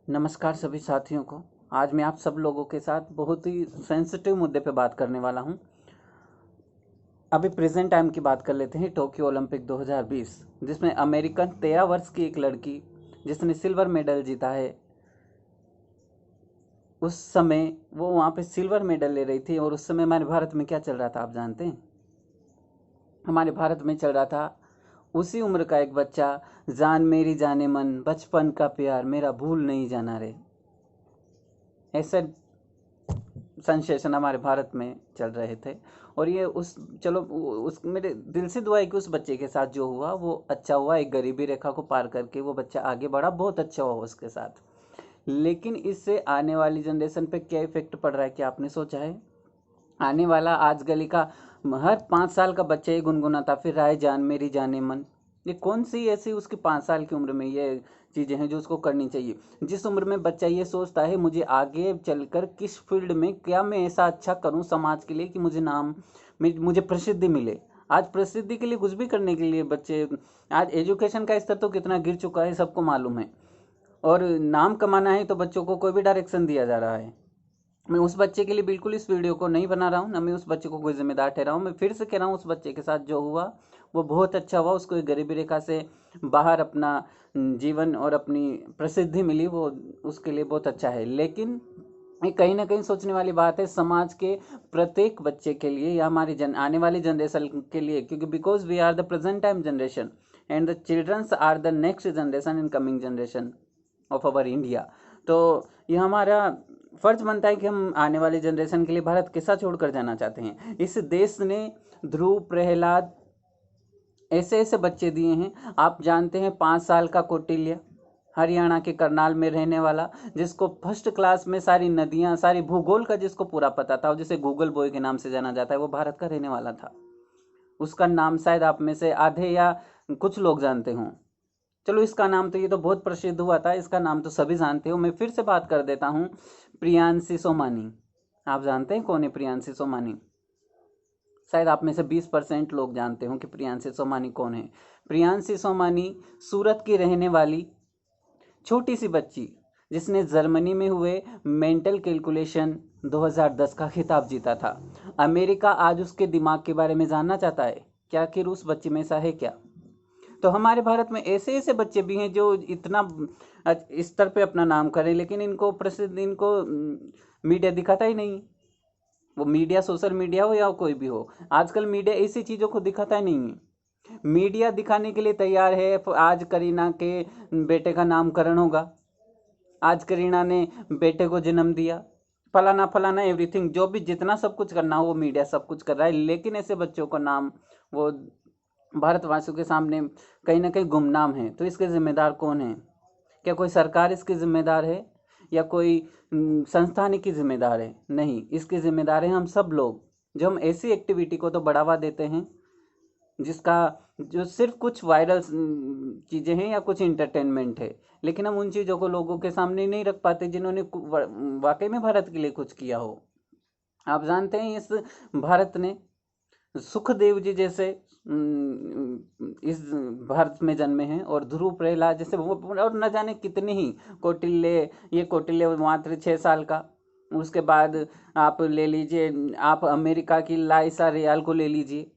नमस्कार सभी साथियों को। आज मैं आप सब लोगों के साथ बहुत ही सेंसिटिव मुद्दे पे बात करने वाला हूं। अभी प्रेजेंट टाइम की बात कर लेते हैं। टोक्यो ओलंपिक 2020 जिसमें अमेरिकन 13 वर्ष की एक लड़की जिसने सिल्वर मेडल जीता है, उस समय वो वहाँ पे सिल्वर मेडल ले रही थी। और उस समय हमारे भारत में क्या चल रहा था आप जानते हैं? हमारे भारत में चल रहा था उसी उम्र का एक बच्चा, जान मेरी जाने मन, बचपन का प्यार मेरा भूल नहीं जाना रे, ऐसे सेंसेशन हमारे भारत में चल रहे थे। और ये उस चलो उस मेरे दिल से दुआ है कि उस बच्चे के साथ जो हुआ वो अच्छा हुआ। एक गरीबी रेखा को पार करके वो बच्चा आगे बढ़ा, बहुत अच्छा हुआ उसके साथ। लेकिन इससे आने वाली जनरेशन पे क्या इफेक्ट पड़ रहा है, क्या आपने सोचा है? आने वाला आज गली का हर 5 साल का बच्चा ये गुनगुनाता फिर रहा है, जान मेरी जाने मन। ये कौन सी ऐसी उसकी 5 साल की उम्र में ये चीज़ें हैं जो उसको करनी चाहिए? जिस उम्र में बच्चा ये सोचता है मुझे आगे चलकर किस फील्ड में क्या मैं ऐसा अच्छा करूं समाज के लिए कि मुझे नाम मुझे प्रसिद्धि मिले। आज प्रसिद्धि के लिए कुछ भी करने के लिए बच्चे, आज एजुकेशन का स्तर तो कितना गिर चुका है सबको मालूम है। और नाम कमाना है तो बच्चों को कोई भी डायरेक्शन दिया जा रहा है। मैं उस बच्चे के लिए बिल्कुल इस वीडियो को नहीं बना रहा हूँ, ना मैं उस बच्चे को कोई जिम्मेदार ठहराऊँ। मैं फिर से कह रहा हूँ, उस बच्चे के साथ जो हुआ वो बहुत अच्छा हुआ। उसको एक गरीबी रेखा से बाहर अपना जीवन और अपनी प्रसिद्धि मिली, वो उसके लिए बहुत अच्छा है। लेकिन ये कहीं ना कहीं सोचने वाली बात है समाज के प्रत्येक बच्चे के लिए या हमारी आने वाली जनरेशन के लिए, क्योंकि because we are the present time generation and the childrens are the next generation in coming generation of our India. तो ये हमारा फर्ज बनता है कि हम आने वाली जनरेशन के लिए भारत कैसा छोड़कर जाना चाहते हैं। इस देश ने ध्रुव, प्रहलाद, ऐसे ऐसे बच्चे दिए हैं। आप जानते हैं 5 साल का कौटिल्य, हरियाणा के करनाल में रहने वाला, जिसको फर्स्ट क्लास में सारी नदियां, सारी भूगोल का जिसको पूरा पता था, जिसे गूगल बॉय के नाम से जाना जाता है, वो भारत का रहने वाला था। उसका नाम शायद आप में से आधे या कुछ लोग जानते हों। चलो, इसका नाम तो ये तो बहुत प्रसिद्ध हुआ था, इसका नाम तो सभी जानते हो। मैं फिर से बात कर देता हूँ, प्रियांशी सोमानी। आप जानते हैं कौन है प्रियांशी सोमानी? शायद आप में से 20% लोग जानते हो कि प्रियांशी सोमानी कौन है। प्रियांशी सोमानी सूरत की रहने वाली छोटी सी बच्ची, जिसने जर्मनी में हुए मेंटल कैलकुलेशन 2010 का खिताब जीता था। अमेरिका आज उसके दिमाग के बारे में जानना चाहता है। क्या आखिर उस बच्चे में ऐसा है क्या? तो हमारे भारत में ऐसे ऐसे बच्चे भी हैं जो इतना स्तर पे अपना नाम करें, लेकिन इनको प्रसिद्ध, इनको मीडिया दिखाता ही नहीं। वो मीडिया, सोशल मीडिया हो या कोई भी हो, आजकल मीडिया ऐसी चीज़ों को दिखाता ही नहीं है। मीडिया दिखाने के लिए तैयार है, आज करीना के बेटे का नामकरण होगा, आज करीना ने बेटे को जन्म दिया, फलाना फलाना एवरीथिंग, जो भी जितना सब कुछ करना हो वो मीडिया सब कुछ कर रहा है। लेकिन ऐसे बच्चों का नाम वो भारतवासियों के सामने कहीं ना कहीं गुमनाम है। तो इसके जिम्मेदार कौन है? क्या कोई सरकार इसकी जिम्मेदार है या कोई संस्थान की जिम्मेदार है? नहीं, इसके जिम्मेदार हैं हम सब लोग, जो हम ऐसी एक्टिविटी को तो बढ़ावा देते हैं जिसका, जो सिर्फ कुछ वायरल चीज़ें हैं या कुछ इंटरटेनमेंट है, लेकिन हम उन चीज़ों को लोगों के सामने नहीं रख पाते जिन्होंने वाकई में भारत के लिए कुछ किया हो। आप जानते हैं इस भारत ने सुखदेव जी जैसे इस भारत में जन्मे हैं, और ध्रुव, प्रहलाद जैसे और न जाने कितने ही कौटिल्य। ये कौटिल्य मात्र 6 साल का। उसके बाद आप ले लीजिए, आप अमेरिका की लाइसा रियाल को ले लीजिए,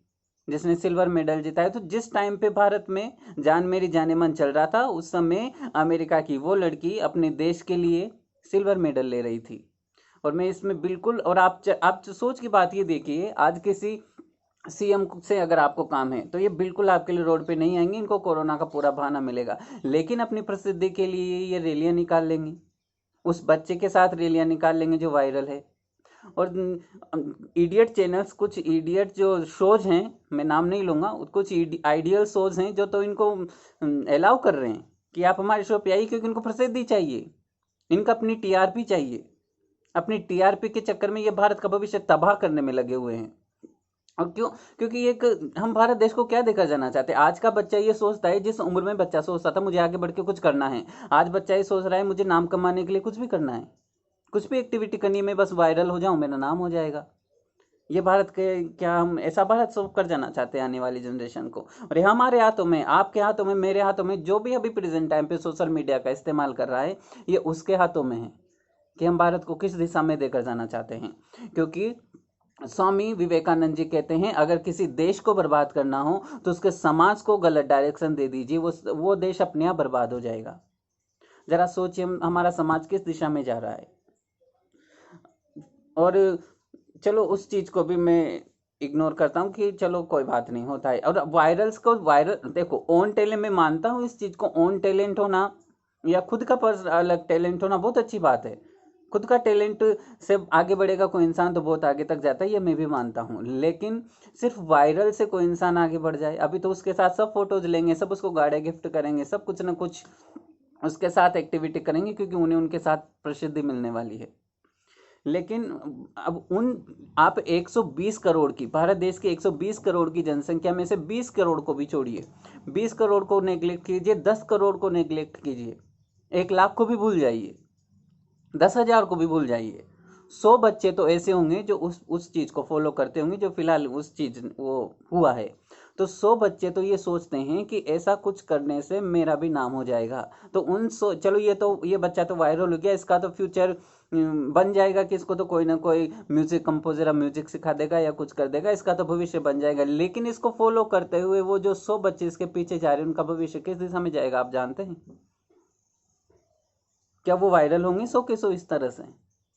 जिसने सिल्वर मेडल जीता है। तो जिस टाइम पे भारत में जान मेरी जाने मन चल रहा था, उस समय अमेरिका की वो लड़की अपने देश के लिए सिल्वर मेडल ले रही थी। और मैं इसमें बिल्कुल, और आप सोच की बात ये देखिए, आज किसी सीएम से अगर आपको काम है तो ये बिल्कुल आपके लिए रोड पे नहीं आएंगे, इनको कोरोना का पूरा बहाना मिलेगा। लेकिन अपनी प्रसिद्धि के लिए ये रैलियां निकाल लेंगे, उस बच्चे के साथ रैलियां निकाल लेंगे जो वायरल है। और इडियट चैनल्स, कुछ इडियट जो शोज हैं, मैं नाम नहीं लूंगा, कुछ आइडियल शोज हैं जो तो इनको अलाउ कर रहे हैं कि आप हमारे शो पे आइए, क्योंकि इनको प्रसिद्धि चाहिए, इनका अपनी टीआरपी चाहिए। अपनी टीआरपी के चक्कर में ये भारत का भविष्य तबाह करने में लगे हुए हैं। और क्यों? क्योंकि एक, हम भारत देश को क्या देखा जाना चाहते हैं? आज का बच्चा ये सोचता है, जिस उम्र में बच्चा सोचता था मुझे आगे बढ़ के कुछ करना है, आज बच्चा ये सोच रहा है मुझे नाम कमाने के लिए कुछ भी करना है, कुछ भी एक्टिविटी करनी है, मैं बस वायरल हो जाऊं, मेरा नाम हो जाएगा। ये भारत के क्या हम ऐसा भारत शो कर जाना चाहते हैं आने वाली जनरेशन को? और ये हमारे हाथों में, आपके हाथों में, मेरे हाथों में, जो भी अभी प्रेजेंट टाइम पे सोशल मीडिया का इस्तेमाल कर रहा है, ये उसके हाथों में है कि हम भारत को किस दिशा में देकर जाना चाहते हैं। क्योंकि स्वामी विवेकानंद जी कहते हैं, अगर किसी देश को बर्बाद करना हो तो उसके समाज को गलत डायरेक्शन दे दीजिए, वो देश अपने आप बर्बाद हो जाएगा। जरा सोचिए हमारा समाज किस दिशा में जा रहा है। और चलो उस चीज को भी मैं इग्नोर करता हूँ कि चलो कोई बात नहीं, होता है। और वायरल्स को वायरल देखो, ओन टैलेंट में मानता हूँ इस चीज को, ओन टैलेंट होना या खुद का अलग टैलेंट होना बहुत अच्छी बात है। खुद का टैलेंट से आगे बढ़ेगा कोई इंसान तो बहुत आगे तक जाता है, ये मैं भी मानता हूँ। लेकिन सिर्फ वायरल से कोई इंसान आगे बढ़ जाए, अभी तो उसके साथ सब फोटोज लेंगे, सब उसको गाड़ियाँ गिफ्ट करेंगे, सब कुछ ना कुछ उसके साथ एक्टिविटी करेंगे, क्योंकि उन्हें उनके साथ प्रसिद्धि मिलने वाली है। लेकिन अब आप 120 करोड़ की, भारत देश की 120 करोड़ की जनसंख्या में से 20 करोड़ को भी छोड़िए, 20 करोड़ को नेग्लेक्ट कीजिए, 10 करोड़ को नेग्लेक्ट कीजिए, 1 लाख को भी भूल जाइए, 10,000 को भी भूल जाइए, 100 बच्चे तो ऐसे होंगे जो उस चीज को फॉलो करते होंगे, जो फिलहाल उस चीज वो हुआ है। तो 100 बच्चे तो ये सोचते हैं कि ऐसा कुछ करने से मेरा भी नाम हो जाएगा। तो चलो ये बच्चा तो वायरल हो गया, इसका तो फ्यूचर बन जाएगा कि इसको तो कोई ना कोई म्यूजिक कंपोजर म्यूजिक सिखा देगा या कुछ कर देगा, इसका तो भविष्य बन जाएगा। लेकिन इसको फॉलो करते हुए वो जो 100 बच्चे इसके पीछे जा रहे हैं, उनका भविष्य किस दिशा में जाएगा आप जानते हैं? क्या वो वायरल होंगे 100 के 100 इस तरह से?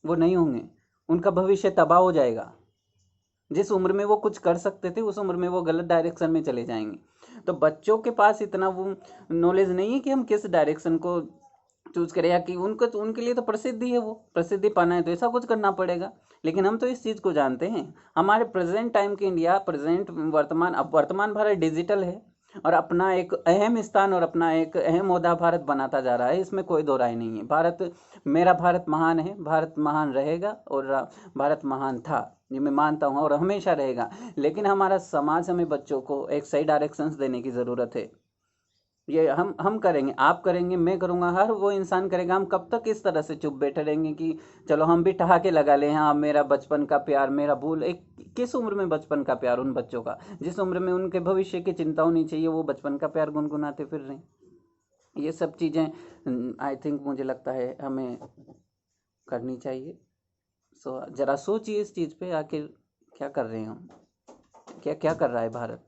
वो नहीं होंगे, उनका भविष्य तबाह हो जाएगा। जिस उम्र में वो कुछ कर सकते थे, उस उम्र में वो गलत डायरेक्शन में चले जाएंगे। तो बच्चों के पास इतना वो नॉलेज नहीं है कि हम किस डायरेक्शन को चूज करें, या कि उनको तो उनके लिए तो प्रसिद्धि है, वो प्रसिद्धि पाना है तो ऐसा कुछ करना पड़ेगा। लेकिन हम तो इस चीज़ को जानते हैं, हमारे प्रेजेंट टाइम के इंडिया, प्रेजेंट वर्तमान, अब वर्तमान भारत डिजिटल है और अपना एक अहम स्थान और अपना एक अहम ओहदा भारत बनाता जा रहा है, इसमें कोई दो राय नहीं है। मेरा भारत महान है, भारत महान रहेगा और भारत महान था, ये मैं मानता हूँ और हमेशा रहेगा। लेकिन हमारा समाज, हमें बच्चों को एक सही डायरेक्शंस देने की ज़रूरत है। ये हम करेंगे, आप करेंगे, मैं करूँगा, हर वो इंसान करेगा। हम कब तक इस तरह से चुप बैठे रहेंगे कि चलो हम भी ठहाके लगा लें, हाँ मेरा बचपन का प्यार, मेरा भूल। एक किस उम्र में बचपन का प्यार उन बच्चों का, जिस उम्र में उनके भविष्य की चिंता होनी चाहिए, वो बचपन का प्यार गुनगुनाते फिर रहे हैं। ये सब चीज़ें आई थिंक, मुझे लगता है हमें करनी चाहिए। ज़रा सोचिए इस चीज़ पे, आखिर क्या कर रहे हैं हम, क्या क्या कर रहा है भारत।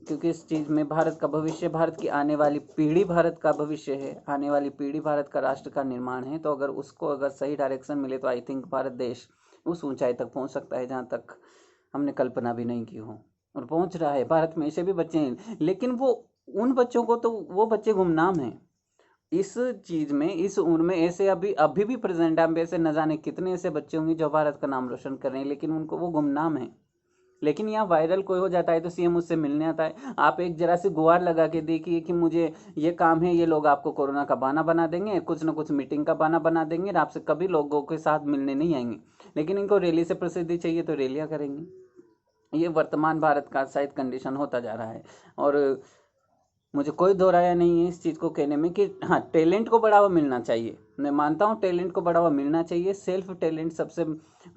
क्योंकि इस चीज़ में भारत का भविष्य, भारत की आने वाली पीढ़ी भारत का भविष्य है, आने वाली पीढ़ी भारत का राष्ट्र का निर्माण है। तो अगर उसको अगर सही डायरेक्शन मिले तो आई थिंक भारत देश उस ऊंचाई तक पहुंच सकता है जहां तक हमने कल्पना भी नहीं की हो, और पहुंच रहा है। भारत में ऐसे भी बच्चे हैं, लेकिन वो उन बच्चों को तो वो बच्चे गुमनाम हैं इस चीज़ में, इस उम्र में। ऐसे अभी अभी भी प्रेजेंट टाइम पे ऐसे न जाने कितने ऐसे बच्चे होंगे जो भारत का नाम रोशन कर रहे हैं, लेकिन उनको वो गुमनाम है। लेकिन यहाँ वायरल कोई हो जाता है तो सीएम उससे मिलने आता है। आप एक जरा सी गुहार लगा के देखिए कि मुझे ये काम है, ये लोग आपको कोरोना का बहाना बना देंगे, कुछ ना कुछ मीटिंग का बहाना बना देंगे और आपसे कभी लोगों के साथ मिलने नहीं आएंगे। लेकिन इनको रैली से प्रसिद्धि चाहिए तो रैलियाँ करेंगे। ये वर्तमान भारत का शायद कंडीशन होता जा रहा है। और मुझे कोई दो राय नहीं है इस चीज़ को कहने में कि हाँ, टैलेंट को बढ़ावा मिलना चाहिए। मैं मानता हूँ टैलेंट को बढ़ावा मिलना चाहिए। सेल्फ टैलेंट सबसे,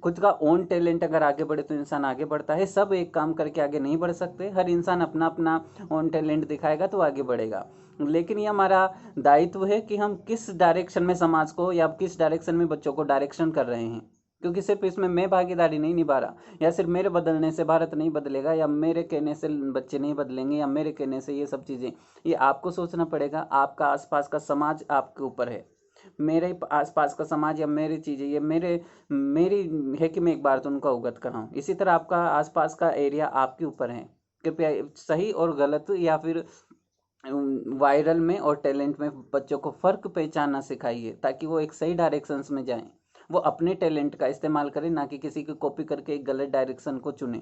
खुद का ओन टैलेंट अगर आगे बढ़े तो इंसान आगे बढ़ता है। सब एक काम करके आगे नहीं बढ़ सकते, हर इंसान अपना अपना ओन टैलेंट दिखाएगा तो आगे बढ़ेगा। लेकिन ये हमारा दायित्व है कि हम किस डायरेक्शन में समाज को या किस डायरेक्शन में बच्चों को डायरेक्शन कर रहे हैं। क्योंकि सिर्फ इसमें मैं भागीदारी नहीं निभा रहा, या सिर्फ मेरे बदलने से भारत नहीं बदलेगा, या मेरे कहने से बच्चे नहीं बदलेंगे, या मेरे कहने से ये सब चीज़ें, ये आपको सोचना पड़ेगा। आपका आसपास का समाज आपके ऊपर है। मेरे आसपास का समाज या मेरी चीज़ें, ये मेरी है कि मैं एक बार तो उनको अवगत कराऊँ। इसी तरह आपका आसपास का एरिया आपके ऊपर है। कृपया सही और गलत या फिर वायरल में और टैलेंट में बच्चों को फ़र्क पहचानना सिखाइए, ताकि वो एक सही डायरेक्शंस में जाएं। वो अपने टैलेंट का इस्तेमाल करें, ना कि किसी की कॉपी करके एक गलत डायरेक्शन को चुने।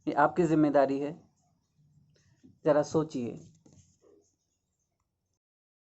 ये आपकी जिम्मेदारी है, ज़रा सोचिए।